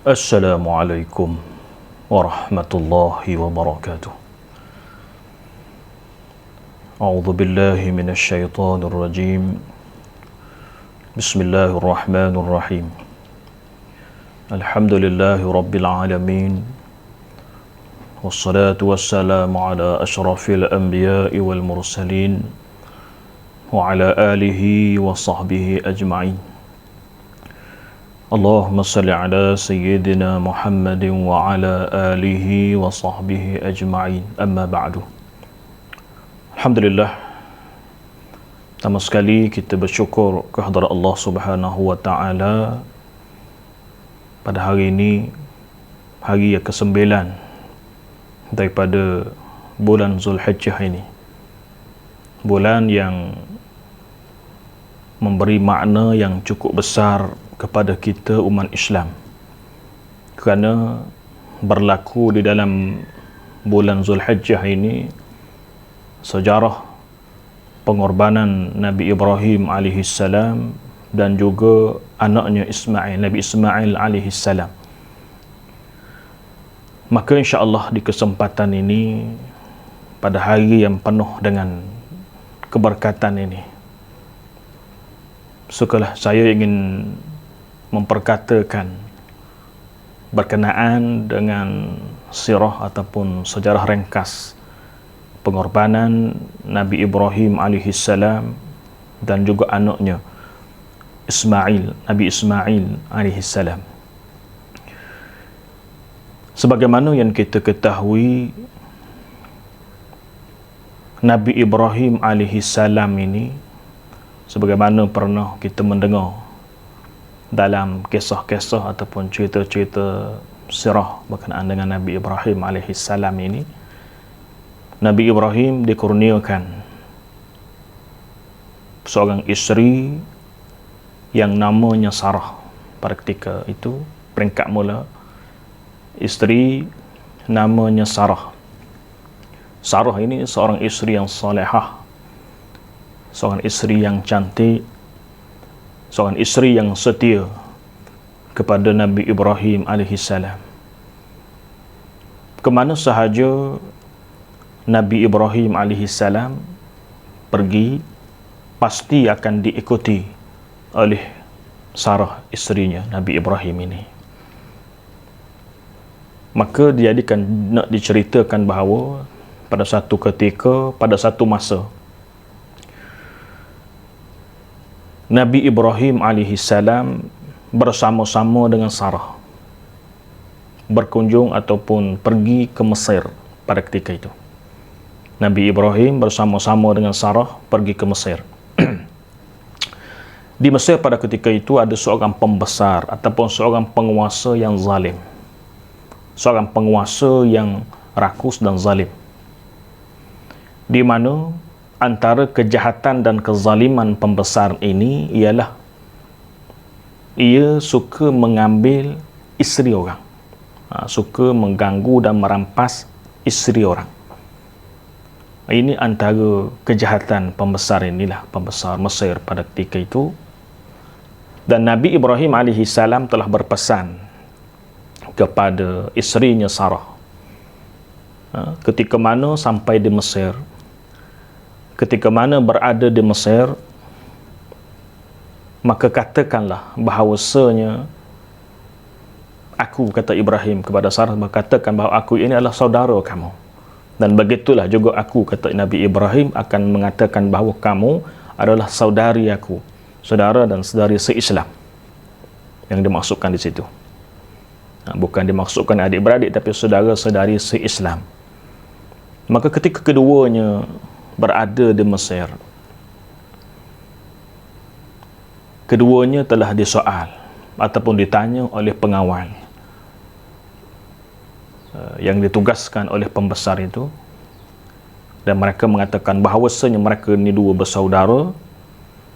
Assalamualaikum warahmatullahi wabarakatuh. A'udzu billahi minasy syaithanir rajim. Bismillahirrahmanirrahim. Alhamdulillahi rabbil alamin. Wassalatu wassalamu ala asyrafil anbiya'i wal mursalin wa ala alihi wa sahbihi ajma'in. Allahumma salli ala Sayyidina Muhammadin wa ala alihi wa sahbihi ajma'in. Amma ba'du. Alhamdulillah, pertama sekali kita bersyukur kehadrat Allah Subhanahu wa ta'ala pada hari ini, hari yang ke-9 daripada bulan Zulhijjah ini, bulan yang memberi makna yang cukup besar kepada kita umat Islam, kerana berlaku di dalam bulan Zulhijjah ini sejarah pengorbanan Nabi Ibrahim alaihissalam dan juga anaknya Ismail, Nabi Ismail alaihissalam. Maka insya-Allah di kesempatan ini, pada hari yang penuh dengan keberkatan ini, sukalah saya ingin memperkatakan berkenaan dengan sirah ataupun sejarah ringkas pengorbanan Nabi Ibrahim alaihissalam dan juga anaknya Ismail, Nabi Ismail alaihissalam. Sebagaimana yang kita ketahui, Nabi Ibrahim alaihissalam ini, sebagaimana pernah kita mendengar dalam kisah-kisah ataupun cerita-cerita sirah berkenaan dengan Nabi Ibrahim alaihissalam ini, Nabi Ibrahim dikurniakan seorang isteri yang namanya Sarah. Pada ketika itu, peringkat mula, isteri namanya Sarah. Sarah ini seorang isteri yang salihah, seorang isteri yang cantik, seorang isteri yang setia kepada Nabi Ibrahim alaihissalam. Kemana sahaja Nabi Ibrahim alaihissalam pergi, pasti akan diikuti oleh Sarah, isterinya Nabi Ibrahim ini. Maka nak diceritakan bahawa pada satu ketika, pada satu masa, Nabi Ibrahim alaihissalam bersama-sama dengan Sarah berkunjung ataupun pergi ke Mesir pada ketika itu. Nabi Ibrahim bersama-sama dengan Sarah pergi ke Mesir. Di Mesir pada ketika itu ada seorang pembesar ataupun seorang penguasa yang zalim. Seorang penguasa yang rakus dan zalim, di mana antara kejahatan dan kezaliman pembesar ini ialah ia suka mengambil isteri orang, suka mengganggu dan merampas isteri orang. Ini antara kejahatan pembesar inilah, pembesar Mesir pada ketika itu. Dan Nabi Ibrahim alaihissalam telah berpesan kepada isterinya Sarah, ketika mana sampai di Mesir, ketika mana berada di Mesir, maka katakanlah bahawasanya aku, kata Ibrahim kepada Sarah, berkatakan bahawa aku ini adalah saudara kamu. Dan begitulah juga aku, kata Nabi Ibrahim, akan mengatakan bahawa kamu adalah saudari aku, saudara dan saudari se-Islam yang dimaksudkan di situ. Bukan dimaksudkan adik-beradik, tapi saudara-saudari se-Islam. Maka ketika keduanya berada di Mesir, keduanya telah disoal ataupun ditanya oleh pengawal yang ditugaskan oleh pembesar itu, dan mereka mengatakan bahawasanya mereka ni dua bersaudara,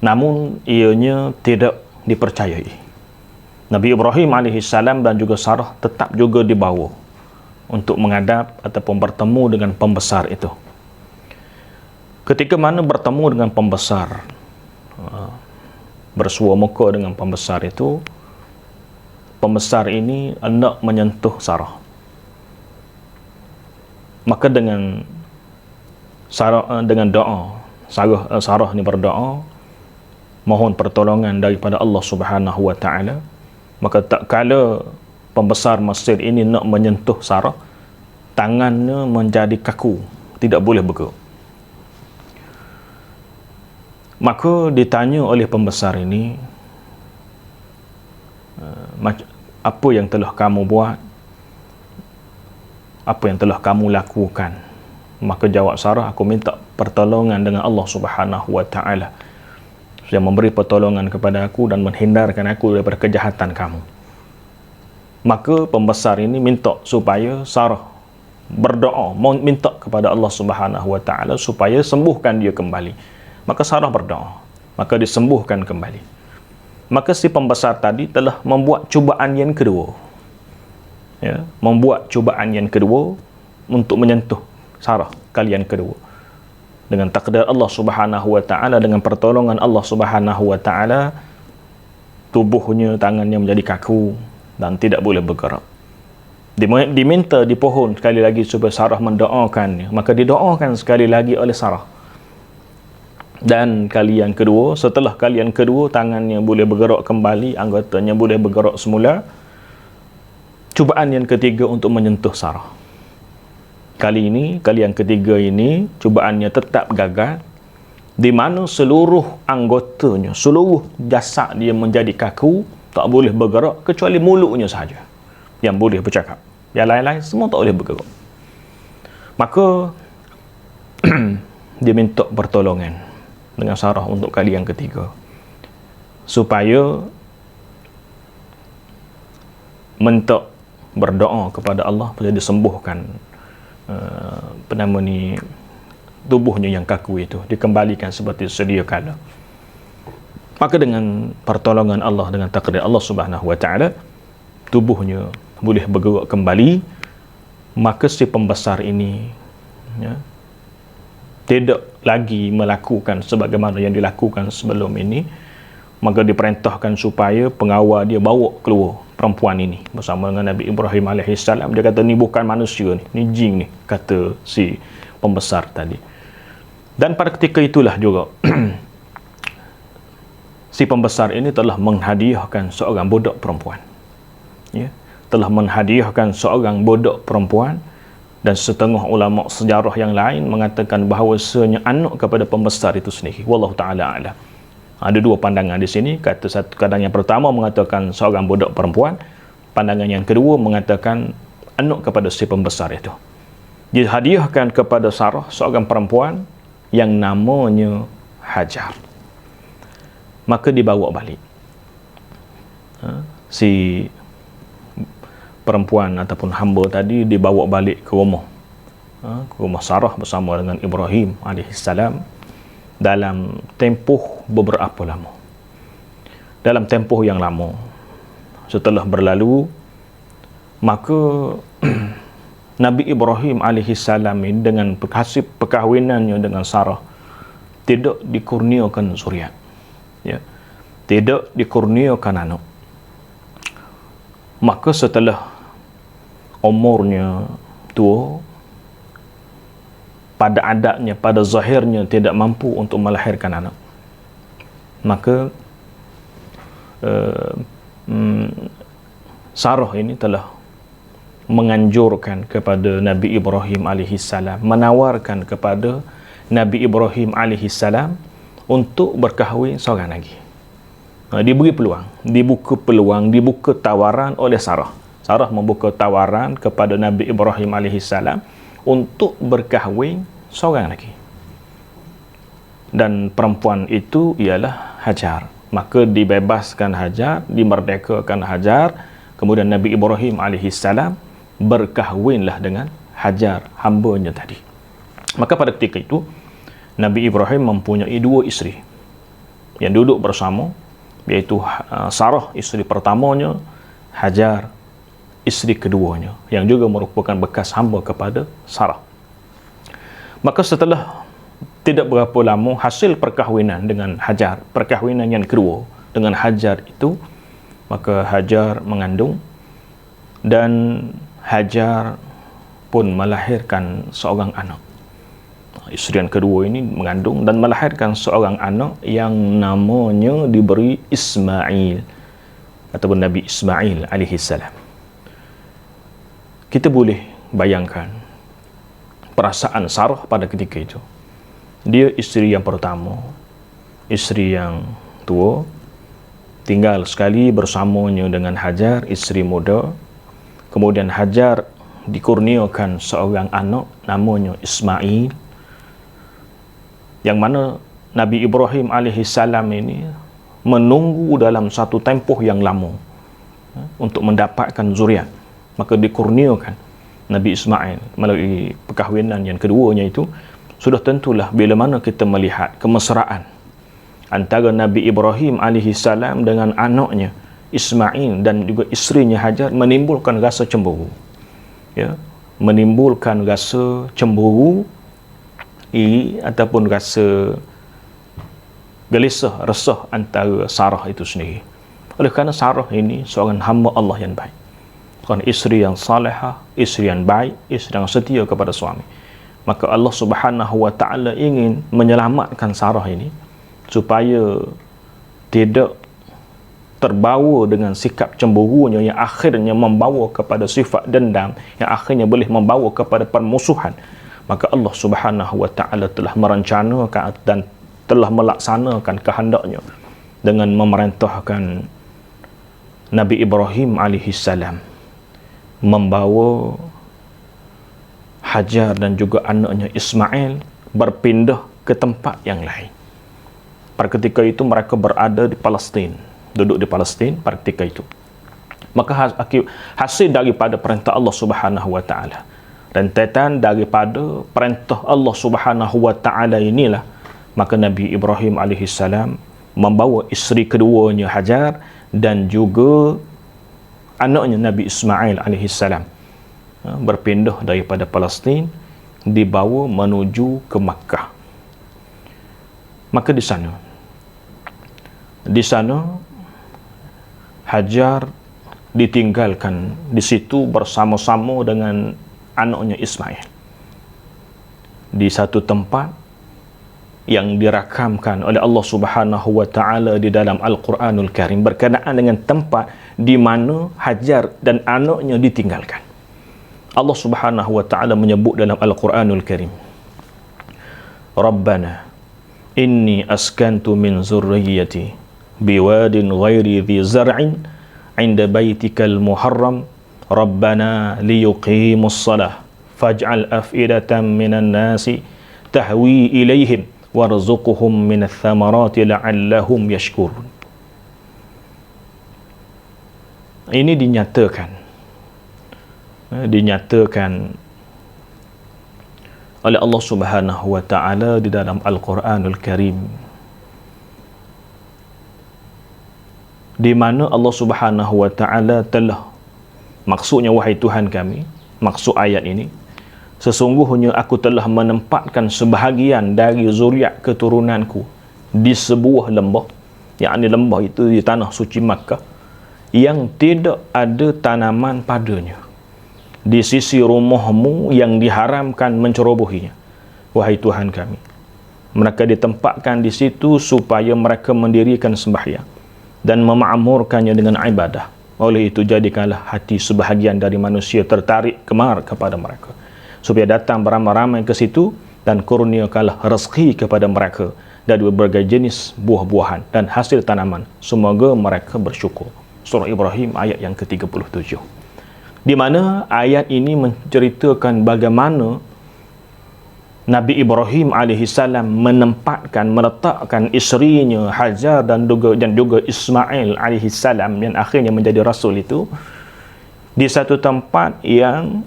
namun ianya tidak dipercayai. Nabi Ibrahim alaihissalam dan juga Sarah tetap juga dibawa untuk menghadap ataupun bertemu dengan pembesar itu. Ketika mana bertemu dengan pembesar, bersua muka dengan pembesar itu, pembesar ini hendak menyentuh Sarah. Maka dengan doa, Sarah ni berdoa mohon pertolongan daripada Allah Subhanahu wa taala. Maka tak kala pembesar Mesir ini nak menyentuh Sarah, tangannya menjadi kaku, tidak boleh bergerak. Maka ditanya oleh pembesar ini, apa yang telah kamu buat? Apa yang telah kamu lakukan? Maka jawab Sarah, aku minta pertolongan dengan Allah Subhanahu wa taala yang memberi pertolongan kepada aku dan menghindarkan aku daripada kejahatan kamu. Maka pembesar ini minta supaya Sarah berdoa, minta kepada Allah Subhanahu wa taala supaya sembuhkan dia kembali. Maka Sarah berdoa, maka disembuhkan kembali. Maka si pembesar tadi telah membuat cubaan yang kedua, ya, membuat cubaan yang kedua untuk menyentuh Sarah kali yang kedua. Dengan takdir Allah Subhanahu wa taala, dengan pertolongan Allah Subhanahu wa taala, tubuhnya, tangannya menjadi kaku dan tidak boleh bergerak. Diminta di pohon sekali lagi supaya Sarah mendoakannya, maka didoakan sekali lagi oleh Sarah. Dan kali yang kedua, setelah kali yang kedua tangannya boleh bergerak kembali, anggotanya boleh bergerak semula. Cubaan yang ketiga untuk menyentuh Sarah. Kali yang ketiga ini cubaannya tetap gagal, di mana seluruh anggotanya, seluruh jasad dia menjadi kaku, tak boleh bergerak kecuali mulutnya sahaja yang boleh bercakap. Yang lain-lain semua tak boleh bergerak. Maka dia minta pertolongan dengan Sarah untuk kali yang ketiga supaya minta berdoa kepada Allah supaya disembuhkan tubuhnya yang kaku itu, dikembalikan seperti sedia kala. Maka dengan pertolongan Allah, dengan takdir Allah Subhanahu wa taala, tubuhnya boleh bergerak kembali. Maka si pembesar ini, ya, tidak lagi melakukan sebagaimana yang dilakukan sebelum ini. Maka diperintahkan supaya pengawal dia bawa keluar perempuan ini bersama dengan Nabi Ibrahim AS. Dia kata, ni bukan manusia ni jin ni, kata si pembesar tadi. Dan pada ketika itulah juga si pembesar ini telah menghadiahkan seorang budak perempuan, ya, telah menghadiahkan seorang budak perempuan. Dan setengah ulama sejarah yang lain mengatakan bahawasanya anak kepada pembesar itu sendiri. Wallahu ta'ala a'lam. Ada dua pandangan di sini. Pandangan yang pertama mengatakan seorang budak perempuan. Pandangan yang kedua mengatakan anak kepada si pembesar itu. Dihadiahkan kepada Sarah seorang perempuan yang namanya Hajar. Maka dibawa balik. Si perempuan ataupun hamba tadi dibawa balik ke rumah Sarah bersama dengan Ibrahim AS dalam tempoh beberapa lama. Dalam tempoh yang lama setelah berlalu, maka Nabi Ibrahim AS ini dengan hasil perkahwinannya dengan Sarah tidak dikurniakan zuriat, ya, tidak dikurniakan anak. Maka setelah umurnya tua, pada adatnya, pada zahirnya tidak mampu untuk melahirkan anak, maka Sarah ini telah menganjurkan kepada Nabi Ibrahim AS, menawarkan kepada Nabi Ibrahim AS untuk berkahwin seorang lagi. Diberi peluang, dibuka tawaran oleh Sarah. Sarah membuka tawaran kepada Nabi Ibrahim AS untuk berkahwin seorang lagi. Dan perempuan itu ialah Hajar. Maka dibebaskan Hajar, dimerdekakan Hajar. Kemudian Nabi Ibrahim AS berkahwinlah dengan Hajar, hambanya tadi. Maka pada ketika itu Nabi Ibrahim mempunyai dua isteri yang duduk bersama, iaitu Sarah isteri pertamanya, Hajar isteri keduanya, yang juga merupakan bekas hamba kepada Sarah. Maka setelah tidak berapa lama hasil perkahwinan dengan Hajar, perkahwinan yang kedua dengan Hajar itu, maka Hajar mengandung, dan Hajar pun melahirkan seorang anak. Isteri yang kedua ini mengandung dan melahirkan seorang anak yang namanya diberi Ismail, ataupun Nabi Ismail alaihi salam. Kita boleh bayangkan perasaan Sarah pada ketika itu. Dia isteri yang pertama, isteri yang tua, tinggal sekali bersamanya dengan Hajar, isteri muda. Kemudian Hajar dikurniakan seorang anak namanya Ismail, yang mana Nabi Ibrahim alaihi salam ini menunggu dalam satu tempoh yang lama untuk mendapatkan zuriat. Maka dikurniakan Nabi Ismail melalui perkahwinan yang keduanya itu. Sudah tentulah bila mana kita melihat kemesraan antara Nabi Ibrahim alaihi salam dengan anaknya Ismail dan juga isterinya Hajar, menimbulkan rasa cemburu. Ya, menimbulkan rasa cemburu, iri ataupun rasa gelisah, resah antara Sarah itu sendiri. Oleh kerana Sarah ini seorang hamba Allah yang baik, seorang isteri yang salihah, isteri yang baik, isteri yang setia kepada suami. Maka Allah Subhanahu wa ta'ala ingin menyelamatkan Sarah ini supaya tidak terbawa dengan sikap cemburunya yang akhirnya membawa kepada sifat dendam, yang akhirnya boleh membawa kepada permusuhan. Maka Allah Subhanahu wa ta'ala telah merencanakan dan telah melaksanakan kehendaknya dengan memerintahkan Nabi Ibrahim alaihi salam membawa Hajar dan juga anaknya Ismail berpindah ke tempat yang lain. Pada ketika itu mereka berada di Palestin, duduk di Palestin pada ketika itu. Maka hasil daripada perintah Allah Subhanahu wa ta'ala, rentetan daripada perintah Allah Subhanahu wa ta'ala inilah, maka Nabi Ibrahim alaihi salam membawa isteri keduanya Hajar dan juga anaknya Nabi Ismail alaihi salam berpindah daripada Palestin, dibawa menuju ke Makkah. Maka di sana Hajar ditinggalkan di situ bersama-sama dengan anaknya Ismail di satu tempat yang dirakamkan oleh Allah Subhanahu wa ta'ala di dalam Al-Quranul Karim berkenaan dengan tempat di mana Hajar dan anaknya ditinggalkan. Allah Subhanahu wa ta'ala menyebut dalam Al-Quranul Karim, Rabbana inni askantu min zurriyati biwadin ghairi dhi zar'in inda baitikal muharram Rabbana liyuqimus salah faj'al af'idatan minan nasi tahwi ilaihim warzuquhum minats thamarati la'allahum yashkurun. Ini dinyatakan oleh Allah Subhanahu wa ta'ala di dalam Al-Quranul Karim, di mana Allah Subhanahu wa ta'ala telah, maksudnya wahai Tuhan kami, maksud ayat ini, sesungguhnya aku telah menempatkan sebahagian dari zuriat keturunanku di sebuah lembah, yakni lembah itu di tanah suci Makkah, yang tidak ada tanaman padanya, di sisi rumahmu yang diharamkan mencerobohinya. Wahai Tuhan kami, mereka ditempatkan di situ supaya mereka mendirikan sembahyang dan memakmurkannya dengan ibadah. Oleh itu jadikanlah hati sebahagian dari manusia tertarik kemar kepada mereka, supaya datang beramai-ramai ke situ, dan kurniakanlah rezeki kepada mereka dari berbagai jenis buah-buahan dan hasil tanaman, semoga mereka bersyukur. Surah Ibrahim ayat yang ke-37, di mana ayat ini menceritakan bagaimana Nabi Ibrahim alaihissalam meletakkan isterinya Hajar dan juga Ismail alaihissalam yang akhirnya menjadi rasul itu di satu tempat yang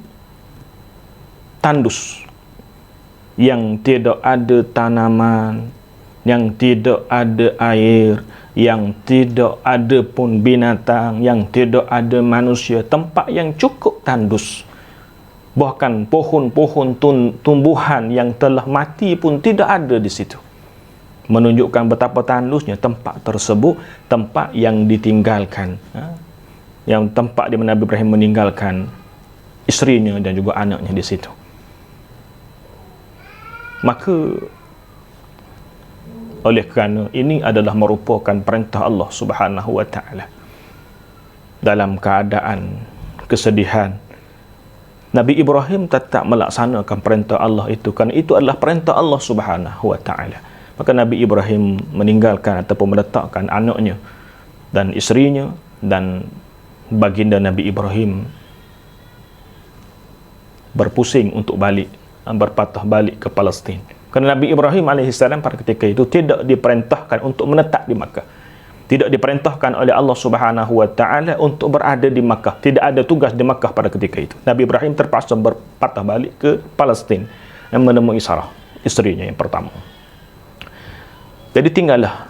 tandus, yang tidak ada tanaman, yang tidak ada air, yang tidak ada pun binatang, yang tidak ada manusia, tempat yang cukup tandus. Bahkan pohon-pohon tumbuhan yang telah mati pun tidak ada di situ. menunjukkan betapa tandusnya tempat tersebut, tempat yang ditinggalkan, yang tempat di mana Nabi Ibrahim meninggalkan isterinya dan juga anaknya di situ. Maka oleh kerana ini adalah merupakan perintah Allah Subhanahu wa taala, dalam keadaan kesedihan, Nabi Ibrahim tetap melaksanakan perintah Allah itu, kerana itu adalah perintah Allah Subhanahu wa taala. Maka Nabi Ibrahim meninggalkan ataupun meletakkan anaknya dan isterinya, dan baginda Nabi Ibrahim berpusing untuk balik, berpatah balik ke Palestin. Kerana Nabi Ibrahim AS pada ketika itu tidak diperintahkan untuk menetap di Makkah. Tidak diperintahkan oleh Allah Subhanahu wa taala untuk berada di Makkah. Tidak ada tugas di Makkah pada ketika itu. Nabi Ibrahim terpaksa berpatah balik ke Palestin dan menemui Sarah, isterinya yang pertama. Jadi tinggallah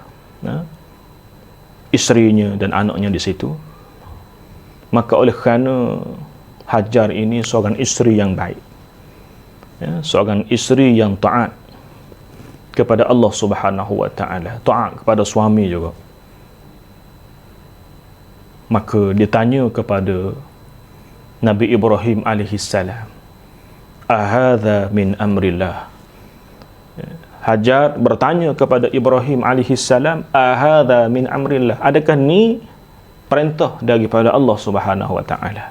isterinya dan anaknya di situ. Maka oleh kerana Hajar ini seorang isteri yang baik, seorang isteri yang taat kepada Allah Subhanahu wa taala, taat kepada suami juga. Maka ditanya kepada Nabi Ibrahim alaihissalam, ahadha min amrillah. Hajar bertanya kepada Ibrahim alaihissalam, ahadha min amrillah, adakah ni perintah daripada Allah Subhanahu wa taala?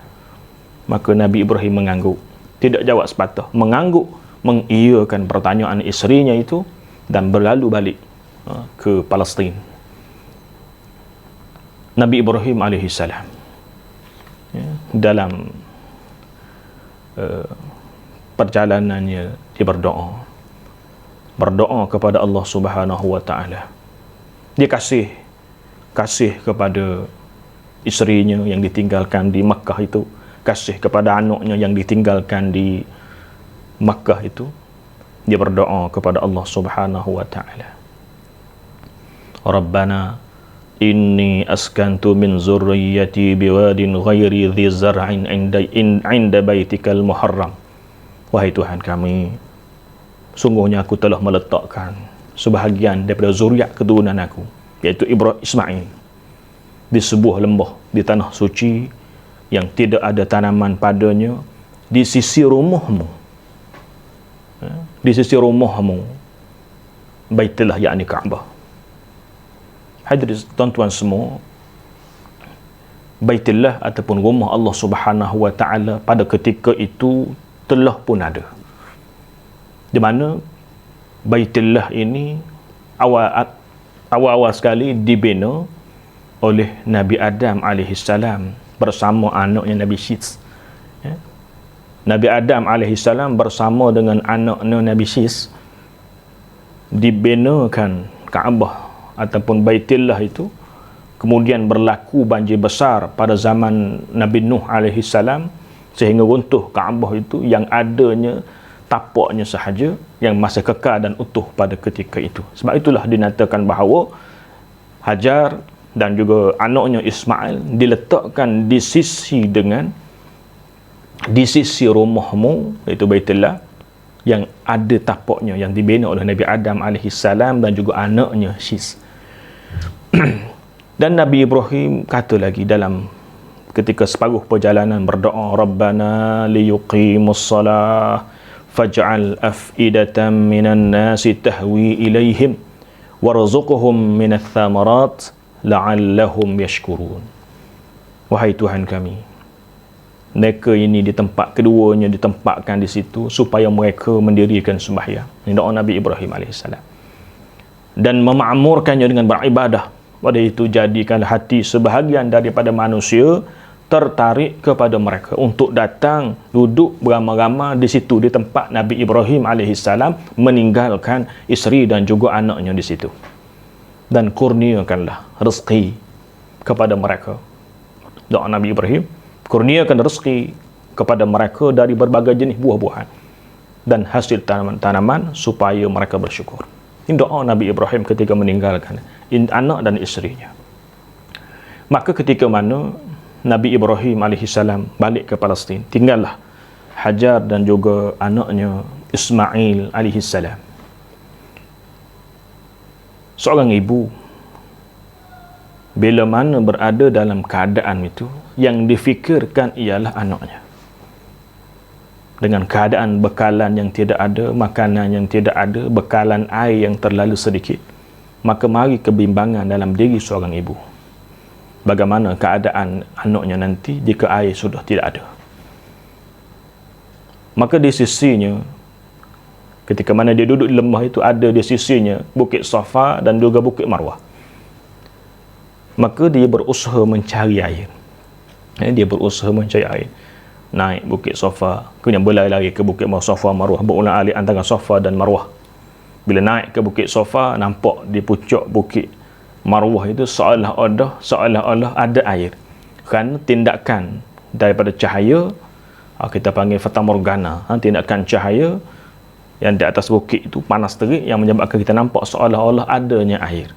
Maka Nabi Ibrahim mengangguk, tidak jawab sepatah, mengangguk, mengiyakan pertanyaan isterinya itu, dan berlalu balik ke Palestin. Nabi Ibrahim alaihissalam dalam perjalanannya dia berdoa kepada Allah Subhanahu wa taala. Dia kasih kepada isterinya yang ditinggalkan di Makkah itu, kasih kepada anaknya yang ditinggalkan di Makkah itu. Dia berdoa kepada Allah Subhanahu wa taala, Rabbana inni askantu min zurriyyati biwadin ghairi dhi zar'in inda baitikal muharram. Wahai Tuhan kami, sungguhnya aku telah meletakkan sebahagian daripada zuriat keturunan aku, iaitu Ismail, di sebuah lembah di tanah suci yang tidak ada tanaman padanya, di sisi rumahmu, di sisi rumahmu, Baitullah, yakni Kaabah. Hadirin tuan-tuan semua, Baitullah ataupun rumah Allah Subhanahu wa taala pada ketika itu telah pun ada, di mana Baitullah ini awal sekali dibina oleh Nabi Adam alaihissalam bersama anaknya Nabi Syis. Nabi Adam alaihissalam bersama dengan anaknya Nabi Syis dibinakan Kaabah ataupun Baitullah itu. Kemudian berlaku banjir besar pada zaman Nabi Nuh alaihissalam sehingga runtuh Kaabah itu, yang adanya tapaknya sahaja yang masih kekal dan utuh pada ketika itu. Sebab itulah dinyatakan bahawa Hajar dan juga anaknya Ismail diletakkan di sisi rumahmu, iaitu Baitullah, yang ada tapaknya, yang dibina oleh Nabi Adam alaihissalam dan juga anaknya Syis. Dan Nabi Ibrahim kata lagi dalam ketika separuh perjalanan berdoa, Rabbana liyuqimus salah faj'al af'idatan minan nasi tahwi ilaihim warzuqhum minats thamarat la'allahum yashkurun. Wahai Tuhan kami, mereka ini di tempat keduanya ditempatkan di situ supaya mereka mendirikan sembahyang. Ini doa Nabi Ibrahim alaihissalam. Dan memakmurkannya dengan beribadah. Pada itu jadikan hati sebahagian daripada manusia tertarik kepada mereka untuk datang duduk beramai-ramai di situ, di tempat Nabi Ibrahim alaihissalam meninggalkan isteri dan juga anaknya di situ. Dan kurniakanlah rezeki kepada mereka. Doa Nabi Ibrahim, kurniakan rezeki kepada mereka dari berbagai jenis buah-buahan dan hasil tanaman-tanaman supaya mereka bersyukur. Ini doa Nabi Ibrahim ketika meninggalkan anak dan isterinya. Maka ketika mana Nabi Ibrahim alaihissalam balik ke Palestin, tinggallah Hajar dan juga anaknya Ismail alaihissalam. Seorang ibu bila mana berada dalam keadaan itu, yang difikirkan ialah anaknya. Dengan keadaan bekalan yang tidak ada, makanan yang tidak ada, bekalan air yang terlalu sedikit, maka mari kebimbangan dalam diri seorang ibu. Bagaimana keadaan anaknya nanti jika air sudah tidak ada? Maka di sisinya, ketika mana dia duduk di lembah itu, ada di sisinya Bukit Safa dan juga Bukit Marwah. Maka dia berusaha mencari air. Dia berusaha mencari air. Naik Bukit Safa, kemudian berlari ke Bukit Safa Marwah, berulang-alik antara Safa dan Marwah. Bila naik ke Bukit Safa, nampak di puncak Bukit Marwah itu seolah-olah ada air. Kerana tindakan daripada cahaya, kita panggil fata morgana, tindakan cahaya yang di atas bukit itu panas terik yang menyebabkan kita nampak seolah-olah adanya air.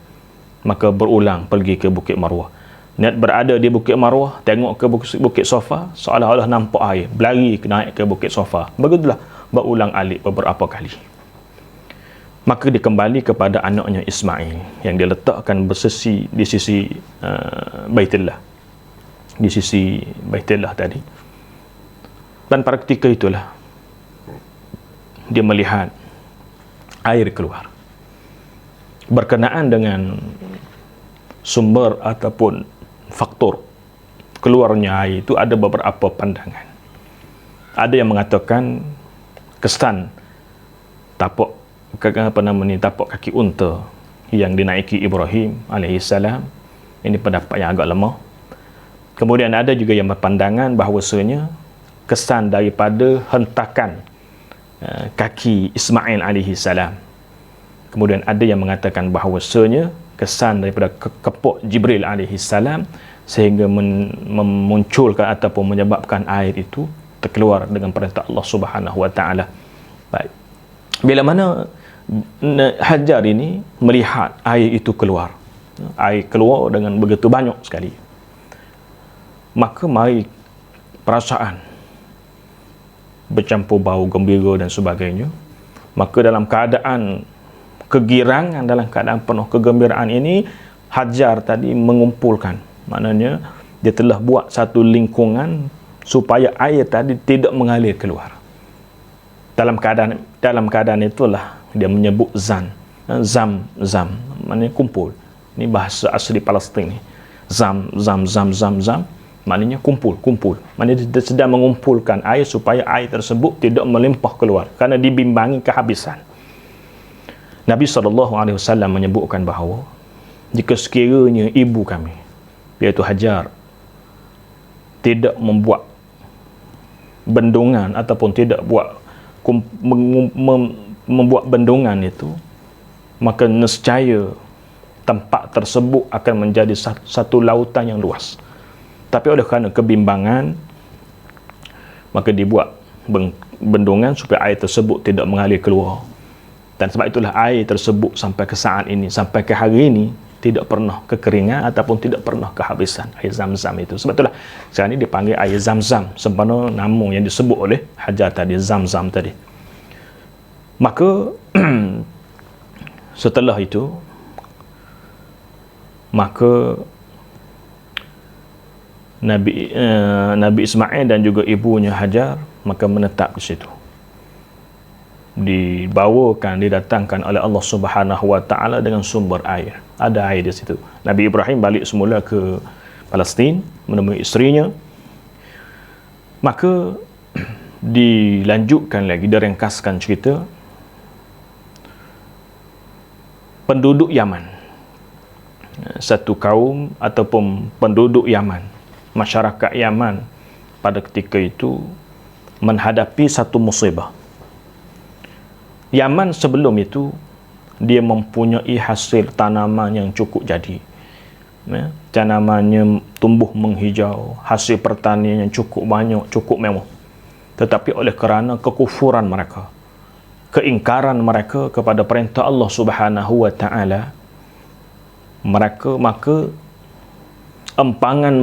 Maka berulang pergi ke Bukit Marwah. Niat berada di Bukit Marwah, tengok ke Bukit Safa, seolah-olah nampak air, berlari naik ke Bukit Safa. Begitulah berulang-alik beberapa kali. Maka dia kembali kepada anaknya Ismail yang dia letakkan bersisi di sisi Baitullah, di sisi Baitullah tadi. Dan pada ketika itulah dia melihat air keluar. Berkenaan dengan sumber ataupun faktor keluarnya air itu ada beberapa pandangan. Ada yang mengatakan kesan tapak kaki unta yang dinaiki Ibrahim alaihissalam. Ini pendapat yang agak lemah. Kemudian ada juga yang berpandangan bahawasanya kesan daripada hentakan kaki Ismail alaihissalam. Kemudian ada yang mengatakan bahawasanya kesan daripada kepok Jibril alaihissalam sehingga memunculkan ataupun menyebabkan air itu terkeluar dengan perintah Allah Subhanahu wa taala. Baik. Bila mana Hajar ini melihat air itu keluar, air keluar dengan begitu banyak sekali, maka mari perasaan bercampur bau gembira dan sebagainya. Maka dalam keadaan kegirangan, dalam keadaan penuh kegembiraan ini, Hajar tadi mengumpulkan, maknanya dia telah buat satu lingkungan supaya air tadi tidak mengalir keluar. Dalam keadaan itulah dia menyebut zam, maknanya kumpul. Ini bahasa asli Palestin ni. Zam, maknanya kumpul. Maknanya dia sedang mengumpulkan air supaya air tersebut tidak melimpah keluar kerana dibimbangi kehabisan. Nabi SAW menyebutkan bahawa jika sekiranya ibu kami, iaitu Hajar, tidak membuat bendungan ataupun tidak membuat bendungan itu, maka nescaya tempat tersebut akan menjadi satu lautan yang luas. Tapi oleh kerana kebimbangan, maka dibuat bendungan supaya air tersebut tidak mengalir keluar. Dan sebab itulah air tersebut sampai ke saat ini, sampai ke hari ini, tidak pernah kekeringan ataupun tidak pernah kehabisan air Zam-Zam itu. Sebab itulah sekarang ini dipanggil air Zam-Zam, sempena nama yang disebut oleh Hajar tadi, Zam-Zam tadi. Maka setelah itu, maka Nabi Ismail dan juga ibunya Hajar maka menetap di situ. Didatangkan oleh Allah Subhanahu wa taala dengan sumber air. Ada air di situ. Nabi Ibrahim balik semula ke Palestin menemui isterinya. Maka dilanjutkan lagi, diringkaskan cerita. Penduduk Yaman, satu kaum ataupun penduduk Yaman, masyarakat Yaman pada ketika itu menghadapi satu musibah. Yaman sebelum itu dia mempunyai hasil tanaman yang cukup jadi, tanamannya tumbuh menghijau, hasil pertanian yang cukup banyak, cukup mewah. Tetapi oleh kerana kekufuran mereka, keingkaran mereka kepada perintah Allah Subhanahu wa taala, maka empangan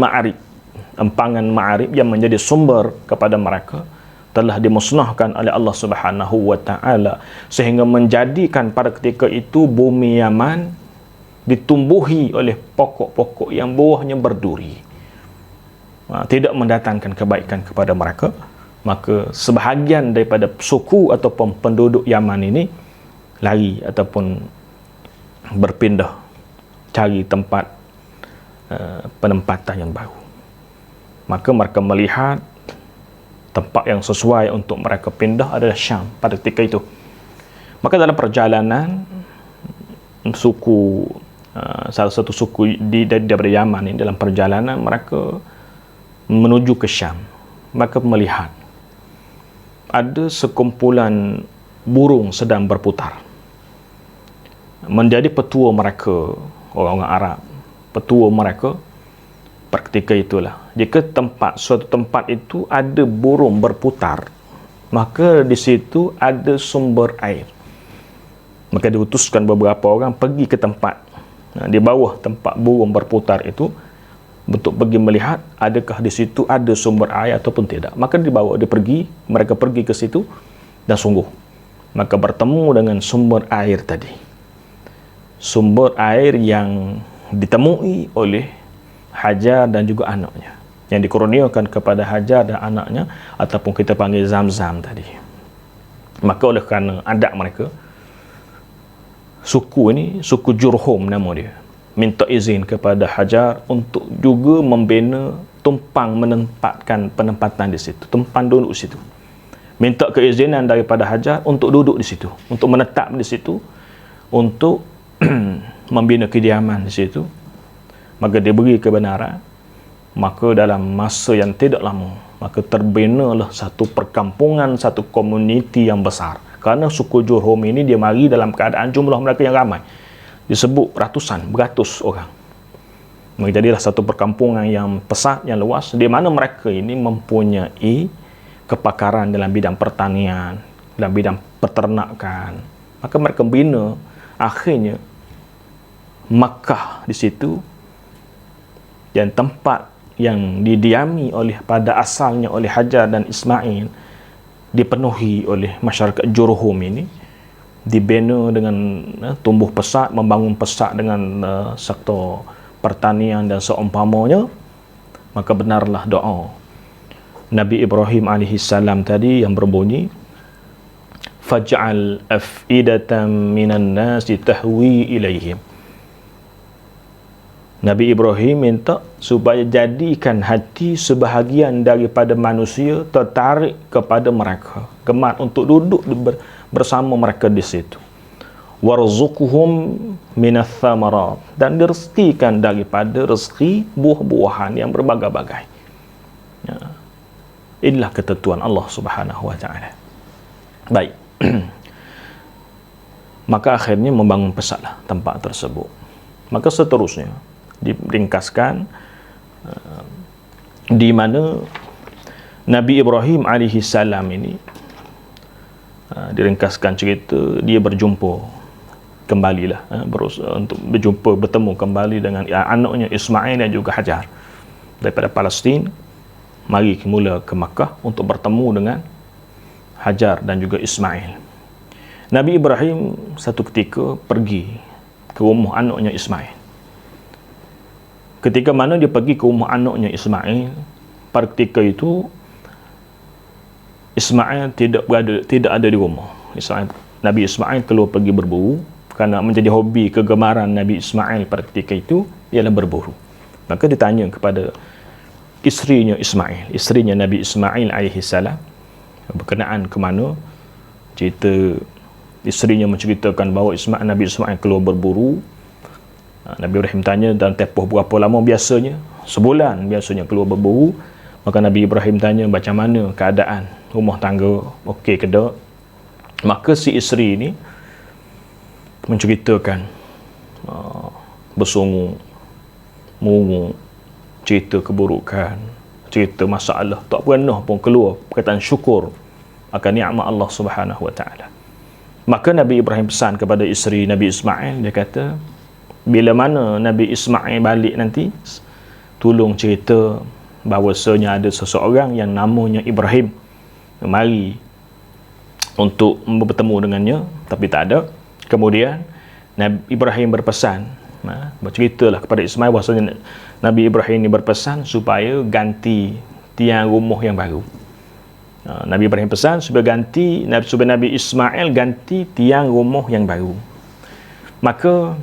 ma'arib yang menjadi sumber kepada mereka telah dimusnahkan oleh Allah Subhanahu wa taala, sehingga menjadikan pada ketika itu bumi Yaman ditumbuhi oleh pokok-pokok yang buahnya berduri, tidak mendatangkan kebaikan kepada mereka. Maka sebahagian daripada suku ataupun penduduk Yaman ini lari ataupun berpindah cari tempat penempatan yang baru. Maka mereka melihat tempat yang sesuai untuk mereka pindah adalah Syam pada ketika itu. Maka dalam perjalanan suku salah satu suku daripada Yaman ini, dalam perjalanan mereka menuju ke Syam, mereka melihat ada sekumpulan burung sedang berputar. Menjadi petua mereka, orang-orang Arab, petua mereka pada ketika itulah, jika suatu tempat itu ada burung berputar, maka di situ ada sumber air. Maka diutuskan beberapa orang pergi ke tempat di bawah tempat burung berputar itu untuk pergi melihat adakah di situ ada sumber air ataupun tidak. Maka mereka pergi ke situ dan sungguh maka bertemu dengan sumber air tadi. Sumber air yang ditemui oleh Hajar dan juga anaknya, yang dikurniakan kepada Hajar dan anaknya, ataupun kita panggil Zam-Zam tadi. Maka oleh kerana adat mereka, suku ini, suku Jurhum nama dia, minta izin kepada Hajar untuk juga membina tumpang menempatkan penempatan di situ, tumpang duduk di situ. Minta keizinan daripada Hajar untuk duduk di situ, untuk menetap di situ, untuk membina kediaman di situ. Maka dia beri kebenaran. Maka dalam masa yang tidak lama, maka terbinalah satu perkampungan, satu komuniti yang besar. Kerana suku Jurhum ini dia mari dalam keadaan jumlah mereka yang ramai, disebut ratusan, beratus orang. Maka jadilah satu perkampungan yang pesat, yang luas, di mana mereka ini mempunyai kepakaran dalam bidang pertanian, dalam bidang peternakan. Maka mereka bina akhirnya Makkah di situ, dan tempat yang didiami pada asalnya oleh Hajar dan Ismail dipenuhi oleh masyarakat Jurhum ini, dibina dengan tumbuh pesat, membangun pesat dengan sektor pertanian dan seumpamanya. Maka benarlah doa Nabi Ibrahim AS tadi yang berbunyi, faj'al af'idatan minan nasi tahwi ilaihim. Nabi Ibrahim minta supaya jadikan hati sebahagian daripada manusia tertarik kepada mereka, gemar untuk duduk bersama mereka di situ. Warzuqhum minas thamarat, dan direzekikan daripada rezeki buah-buahan yang berbagai-bagai. Ya. Inilah ketentuan Allah Subhanahu wa taala. Baik. Maka akhirnya membangun pesatlah tempat tersebut. Maka seterusnya diringkaskan di mana Nabi Ibrahim AS ini diringkaskan cerita, dia berjumpa kembalilah untuk bertemu kembali dengan anaknya Ismail dan juga Hajar daripada Palestin. Mari mula ke Makkah untuk bertemu dengan Hajar dan juga Ismail. Nabi Ibrahim satu ketika pergi ke rumah anaknya Ismail. Ketika mana dia pergi ke rumah anaknya Ismail, pada ketika itu Ismail tidak ada di rumah. Nabi Ismail keluar pergi berburu, kerana menjadi hobi kegemaran Nabi Ismail pada ketika itu ialah berburu. Maka ditanya kepada isterinya Ismail, isterinya Nabi Ismail AS, berkenaan ke mana. Cerita isterinya menceritakan bahawa Nabi Ismail keluar berburu. Nabi Ibrahim tanya, dalam tempoh berapa lama biasanya? Sebulan biasanya keluar berburu. Maka Nabi Ibrahim tanya, macam mana keadaan rumah tangga, okey ke tak? Maka si isteri ini menceritakan bersungut, mungut, cerita keburukan, cerita masalah, tak pernah pun keluar perkataan syukur akan nikmat Allah Subhanahu wa taala. Maka Nabi Ibrahim pesan kepada isteri Nabi Ismail, dia kata, bila mana Nabi Ismail balik nanti, tolong cerita bahawasanya ada seseorang yang namanya Ibrahim mari untuk bertemu dengannya, tapi tak ada. Kemudian Nabi Ibrahim berpesan Berceritalah kepada Ismail bahasanya Nabi Ibrahim ini berpesan supaya ganti tiang rumah yang baru. Nabi Ibrahim pesan supaya Nabi Ismail ganti tiang rumah yang baru. Maka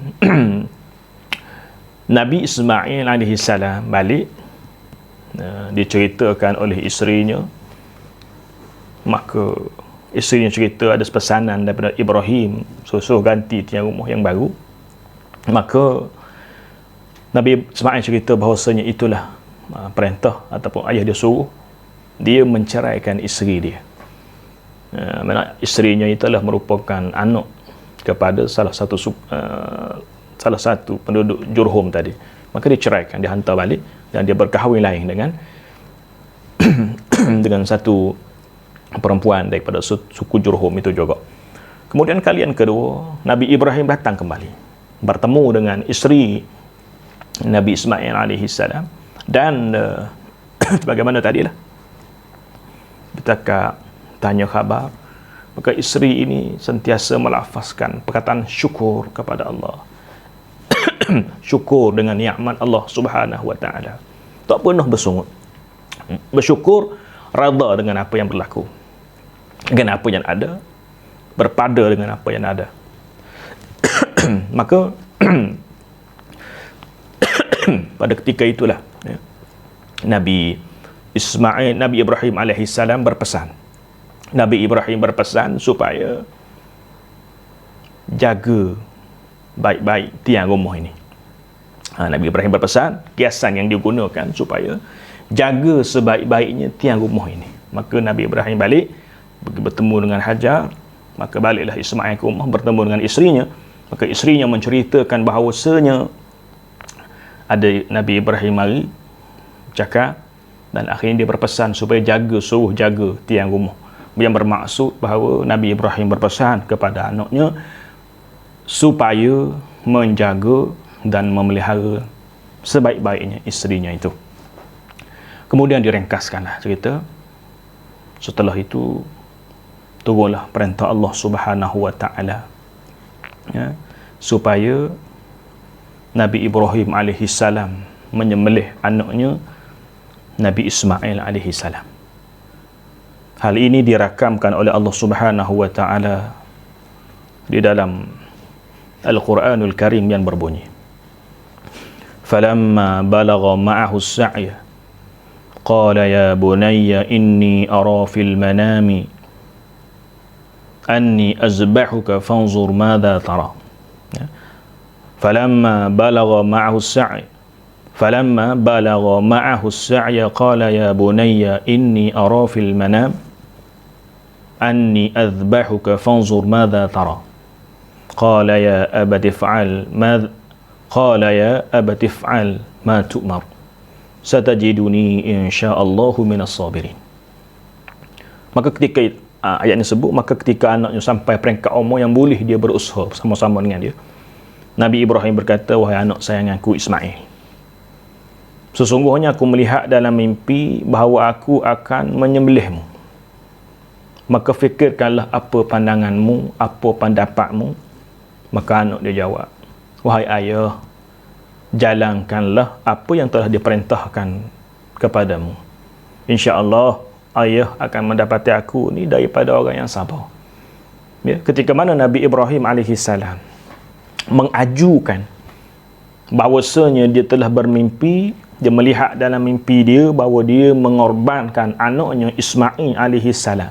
Nabi Ismail alaihi salam balik, diceritakan oleh isterinya. Maka isterinya cerita ada pesanan daripada Ibrahim suruh ganti tiang rumah yang baru. Maka Nabi Ismail cerita bahawasanya itulah perintah ataupun ayah dia suruh dia menceraikan isteri dia. Isterinya itulah merupakan anak kepada salah satu penduduk Jurhum tadi. Maka dia ceraikan, dia hantar balik dan dia berkahwin lain dengan dengan satu perempuan daripada suku Jurhum itu juga. Kemudian kalian kedua, Nabi Ibrahim datang kembali bertemu dengan isteri Nabi Ismail alaihi salam dan bagaimana tadilah kita tanya khabar, maka isteri ini sentiasa melafazkan perkataan syukur kepada Allah. Syukur dengan nikmat Allah Subhanahu wa taala. Tak pernah bersungut. Bersyukur, redha dengan apa yang berlaku, dengan apa yang ada, berpada dengan apa yang ada. Maka pada ketika itulah Nabi Ibrahim alaihi salam berpesan. Nabi Ibrahim berpesan supaya jaga baik-baik tiang rumah ini. Nabi Ibrahim berpesan, kiasan yang digunakan supaya jaga sebaik-baiknya tiang rumah ini. Maka Nabi Ibrahim balik, pergi bertemu dengan Hajar. Maka baliklah Ismail ke rumah bertemu dengan isterinya. Maka isterinya menceritakan bahawasanya ada Nabi Ibrahim mari cakap dan akhirnya dia berpesan supaya suruh jaga tiang rumah. Yang bermaksud bahawa Nabi Ibrahim berpesan kepada anaknya supaya menjaga dan memelihara sebaik-baiknya isterinya itu. Kemudian diringkaskanlah cerita. Setelah itu turunlah perintah Allah Subhanahu wa taala, supaya Nabi Ibrahim alaihi salam menyembelih anaknya Nabi Ismail alaihi salam. Hal ini dirakamkan oleh Allah Subhanahu wa taala di dalam Al-Quranul Karim yang berbunyi, "Falamma balagha ma'ahu as-sa'ya qala ya bunayya inni ara fil manami anni azbahuka fanzur madza tara." Falamma balagha ma'ahu as-sa'y qala ya bunayya inni ara fil manam anni azbahuka fanzur madza tara. Qala ya abati if'al ma tu'mar satajiduni insyaallahu minas sabirin. Maka ketika ayat ini sebut, maka ketika anaknya sampai peringkat umur yang boleh dia berusaha bersama-sama dengan dia, Nabi Ibrahim berkata, "Wahai anak sayangku Ismail, sesungguhnya aku melihat dalam mimpi bahawa aku akan menyembelihmu. Maka fikirkanlah apa pandanganmu, apa pendapatmu." Maka anak dia jawab, "Wahai ayah, jalankanlah apa yang telah diperintahkan kepadamu. InsyaAllah ayah akan mendapati aku ni daripada orang yang sabar." Ketika mana Nabi Ibrahim alaihissalam mengajukan bahawasanya dia telah bermimpi, dia melihat dalam mimpi dia bahawa dia mengorbankan anaknya Ismail alaihissalam.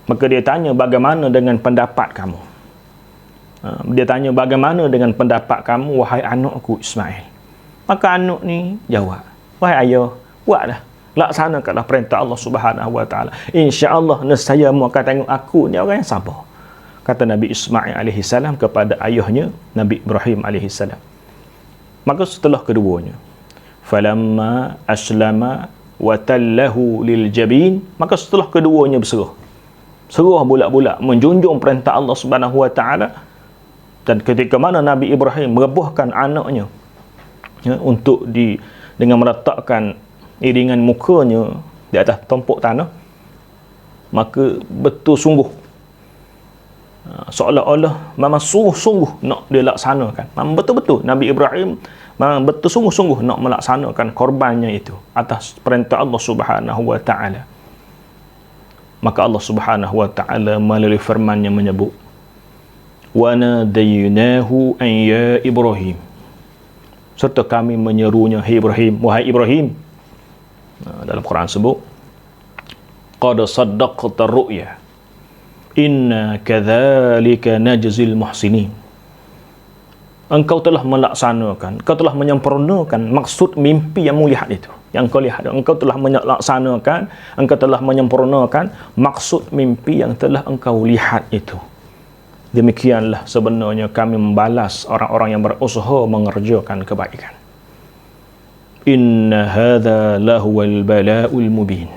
Maka dia tanya, "Bagaimana dengan pendapat kamu?" Dia tanya, "Bagaimana dengan pendapat kamu, wahai anakku Ismail?" Maka anak ni jawab, "Wahai ayah, buatlah, laksanakanlah perintah Allah Subhanahu wa taala. InsyaAllah nescaya mu akan tengok aku ni orang yang sabar." Kata Nabi Ismail alaihissalam kepada ayahnya Nabi Ibrahim alaihissalam. Maka setelah keduanya, falamma aslama wa tallahu lil jabin, maka setelah keduanya berserah bulat-bulat menjunjung perintah Allah Subhanahu wa taala. Dan ketika mana Nabi Ibrahim merebuhkan anaknya untuk dengan meletakkan iringan mukanya di atas tumpuk tanah, maka betul sungguh Seolah-olah memang sungguh-sungguh nak dilaksanakan. Memang betul-betul Nabi Ibrahim memang betul sungguh-sungguh nak melaksanakan korbannya itu atas perintah Allah Subhanahu wa taala. Maka Allah Subhanahu wa taala melalui firman-Nya menyebut, wa nadaynahu an ya Ibrahim, serta kami menyerunya, hai Ibrahim, wahai Ibrahim. Dalam Quran sebut, qad saddaqta ru'ya inna kadzalika najzil muhsinin. Engkau telah melaksanakan, engkau telah menyempurnakan maksud mimpi yang mu lihat itu, yang kau lihat. Engkau telah melaksanakan, engkau telah menyempurnakan maksud mimpi yang telah engkau lihat itu. Demikianlah sebenarnya kami membalas orang-orang yang berusaha mengerjakan kebaikan. Inna hadza lahuwal bala'ul mubin.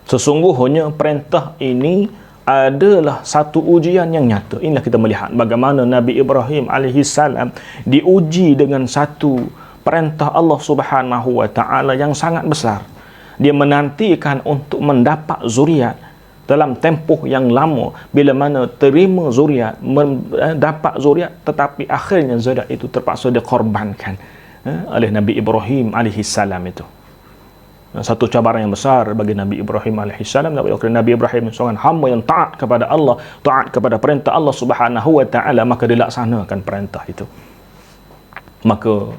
Sesungguhnya perintah ini adalah satu ujian yang nyata. Inilah kita melihat bagaimana Nabi Ibrahim alaihissalam diuji dengan satu perintah Allah Subhanahu wa taala yang sangat besar. Dia menantikan untuk mendapat zuriat dalam tempoh yang lama. Bila mana terima zuriat, mendapat zuriat, tetapi akhirnya zuriat itu terpaksa dikorbankan oleh Nabi Ibrahim alaihissalam itu. Satu cabaran yang besar bagi Nabi Ibrahim alaihissalam. Nabi Ibrahim seorang hamba yang taat kepada Allah, taat kepada perintah Allah Subhanahu wa taala, maka dilaksanakan perintah itu. Maka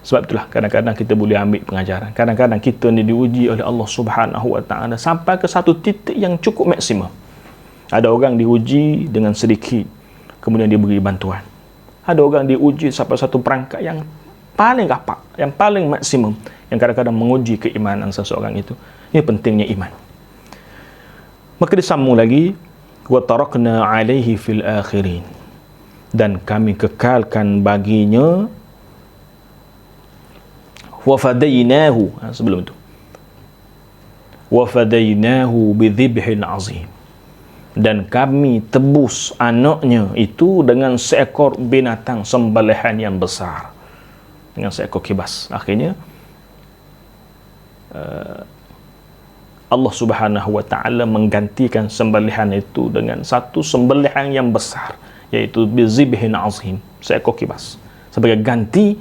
sebab itulah kadang-kadang kita boleh ambil pengajaran. Kadang-kadang kita ni diuji oleh Allah Subhanahu wa taala sampai ke satu titik yang cukup maksimum. Ada orang diuji dengan sedikit, kemudian diberi bantuan. Ada orang diuji sampai satu perangkat yang paling rapat, yang paling maksimum, yang kadang-kadang menguji keimanan seseorang itu. Ini pentingnya iman. Maka disambung lagi, wa tarakna alaihi fil akhirin, dan kami kekalkan baginya, wa fadainahu, sebelum itu, wa fadainahu bidhibhin azim, dan kami tebus anaknya itu dengan seekor binatang sembelihan yang besar, dengan seekor kibas. Akhirnya Allah Subhanahu wa taala menggantikan sembelihan itu dengan satu sembelihan yang besar, yaitu bizibhin azim, seekor kibas, sebagai ganti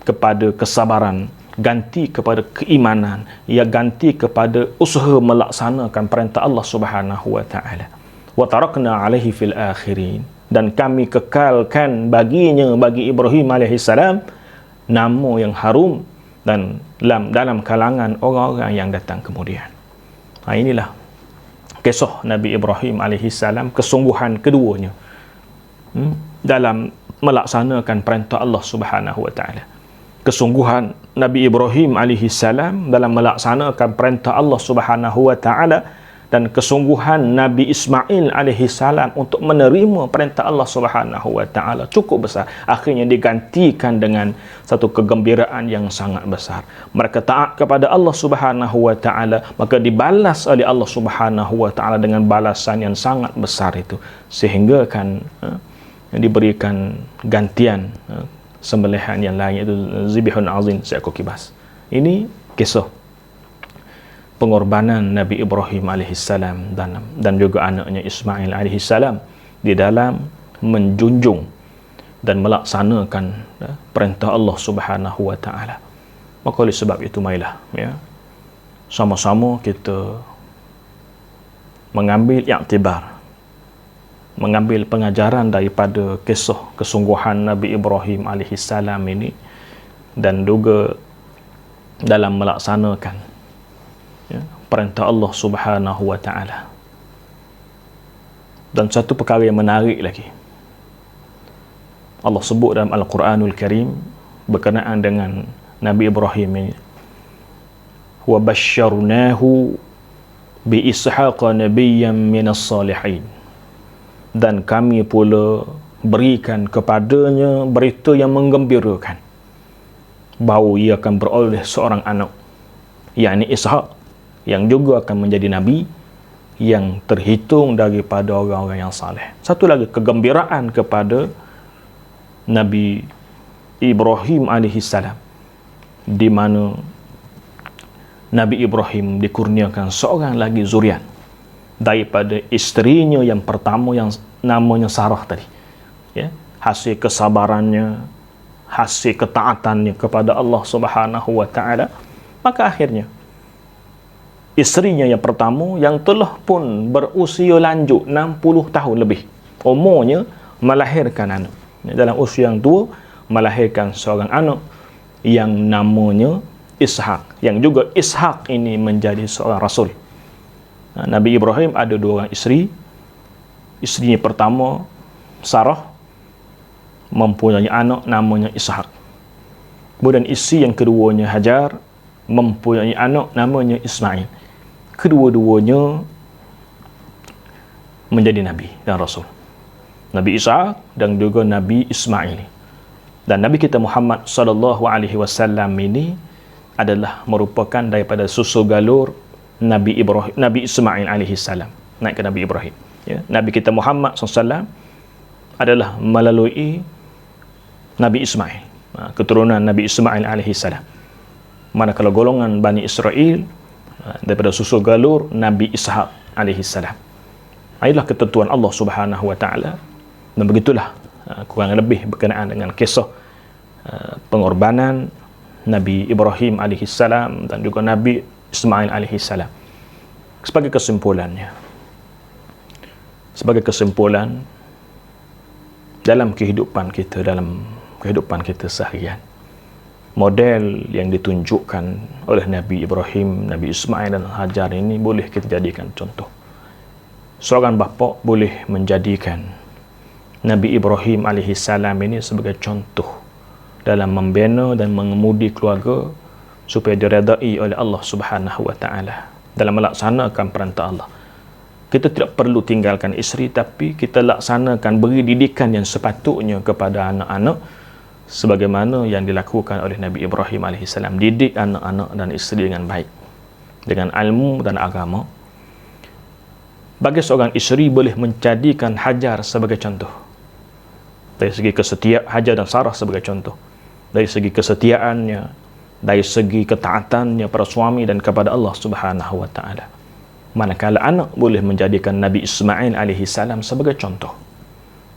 kepada kesabaran, ganti kepada keimanan, ia ganti kepada usaha melaksanakan perintah Allah Subhanahu wa taala. Wa tarakna alaihi fil akhirin, dan kami kekalkan baginya, bagi Ibrahim alaihissalam, nama yang harum dan dalam kalangan orang-orang yang datang kemudian. Inilah kisah Nabi Ibrahim alaihissalam, kesungguhan keduanya dalam melaksanakan perintah Allah Subhanahu wa taala. Kesungguhan Nabi Ibrahim alaihissalam dalam melaksanakan perintah Allah Subhanahu wa taala, dan kesungguhan Nabi Ismail alaihissalam untuk menerima perintah Allah Subhanahu wa taala cukup besar. Akhirnya digantikan dengan satu kegembiraan yang sangat besar. Mereka taat kepada Allah Subhanahu wa taala, maka dibalas oleh Allah Subhanahu wa taala dengan balasan yang sangat besar itu, sehingga kan diberikan gantian sembelihan yang lain, itu zibihun azim, seekor kibas. Ini kisah pengorbanan Nabi Ibrahim alaihissalam dan juga anaknya Ismail alaihissalam di dalam menjunjung dan melaksanakan perintah Allah Subhanahu wa taala. Maka oleh sebab itu, marilah sama-sama kita mengambil iktibar, mengambil pengajaran daripada kisah kesungguhan Nabi Ibrahim alaihissalam ini, dan juga dalam melaksanakan perintah Allah Subhanahu wa taala. Dan satu perkara yang menarik lagi, Allah sebut dalam Al-Quranul Karim berkenaan dengan Nabi Ibrahim ini, wa basyarnahu bi ishaqa nabiyyan minas salihin, dan kami pula berikan kepadanya berita yang menggembirakan bahawa ia akan beroleh seorang anak, yakni Ishaq, yang juga akan menjadi Nabi yang terhitung daripada orang-orang yang saleh. Satu lagi kegembiraan kepada Nabi Ibrahim alaihissalam, di mana Nabi Ibrahim dikurniakan seorang lagi zuriat, daripada isterinya yang pertama yang namanya Sarah tadi, ya, hasil kesabarannya, hasil ketaatannya kepada Allah Subhanahu wa taala, maka akhirnya isterinya yang pertama yang telah pun berusia lanjut 60 tahun lebih umurnya melahirkan anak. Dalam usia yang tua melahirkan seorang anak yang namanya Ishak, yang juga Ishak ini menjadi seorang rasul. Nabi Ibrahim ada 2 orang isteri. Isterinya pertama Sarah mempunyai anak namanya Ishak. Kemudian isteri yang keduanya Hajar mempunyai anak namanya Ismail. Kedua-duanya menjadi nabi dan rasul. Nabi Ishak dan juga Nabi Ismail. Dan Nabi kita Muhammad sallallahu alaihi wasallam ini adalah merupakan daripada susu galur Nabi Ibrahim, Nabi Ismail alaihi salam, naik ke Nabi Ibrahim. Ya, Nabi kita Muhammad SAW adalah melalui Nabi Ismail, keturunan Nabi Ismail alaihi salam. Manakala golongan Bani Israel daripada susu galur Nabi Ishak alaihi salam. Inilah ketentuan Allah Subhanahu wa taala. Dan begitulah kurang lebih berkenaan dengan kisah pengorbanan Nabi Ibrahim alaihi salam dan juga Nabi Ismail alaihi salam. Sebagai kesimpulan dalam kehidupan kita seharian, model yang ditunjukkan oleh Nabi Ibrahim, Nabi Ismail dan Hajar ini boleh kita jadikan contoh. Seorang bapa boleh menjadikan Nabi Ibrahim alaihi salam ini sebagai contoh dalam membina dan mengemudi keluarga supaya diredai oleh Allah Subhanahu wa taala dalam melaksanakan perintah Allah. Kita tidak perlu tinggalkan isteri, tapi kita laksanakan beri didikan yang sepatutnya kepada anak-anak sebagaimana yang dilakukan oleh Nabi Ibrahim AS. Didik anak-anak dan isteri dengan baik, dengan ilmu dan agama. Bagi seorang isteri boleh menjadikan Hajar sebagai contoh. Dari segi kesetiaan, Hajar dan Sarah sebagai contoh. Dari segi kesetiaannya, dari segi ketaatannya pada suami dan kepada Allah Subhanahu wa taala. Manakala anak boleh menjadikan Nabi Ismail alaihi salam sebagai contoh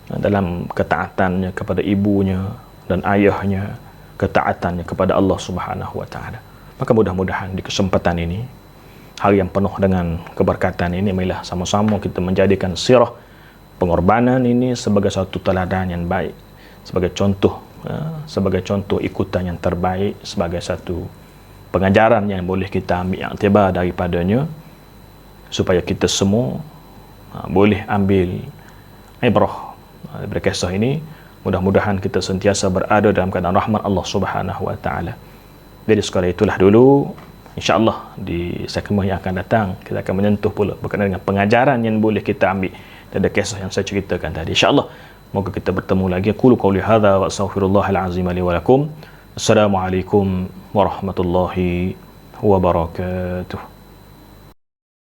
dalam ketaatannya kepada ibunya dan ayahnya, ketaatannya kepada Allah Subhanahu wa taala. Maka mudah-mudahan di kesempatan ini, hari yang penuh dengan keberkatan ini, marilah sama-sama kita menjadikan sirah pengorbanan ini sebagai satu teladan yang baik, sebagai contoh ikutan yang terbaik, sebagai satu pengajaran yang boleh kita ambil iktibar daripadanya, supaya kita semua boleh ambil ibrah dari kisah ini. Mudah-mudahan kita sentiasa berada dalam keadaan rahmat Allah Subhanahu wa taala. Jadi sekadar itulah dulu. InsyaAllah di segmen yang akan datang kita akan menyentuh pula berkenaan dengan pengajaran yang boleh kita ambil dari kisah yang saya ceritakan tadi. InsyaAllah moga kita bertemu lagi. Qulu qawli hadza wa astaghfirullahal azim li wa lakum. Assalamualaikum warahmatullahi wabarakatuh.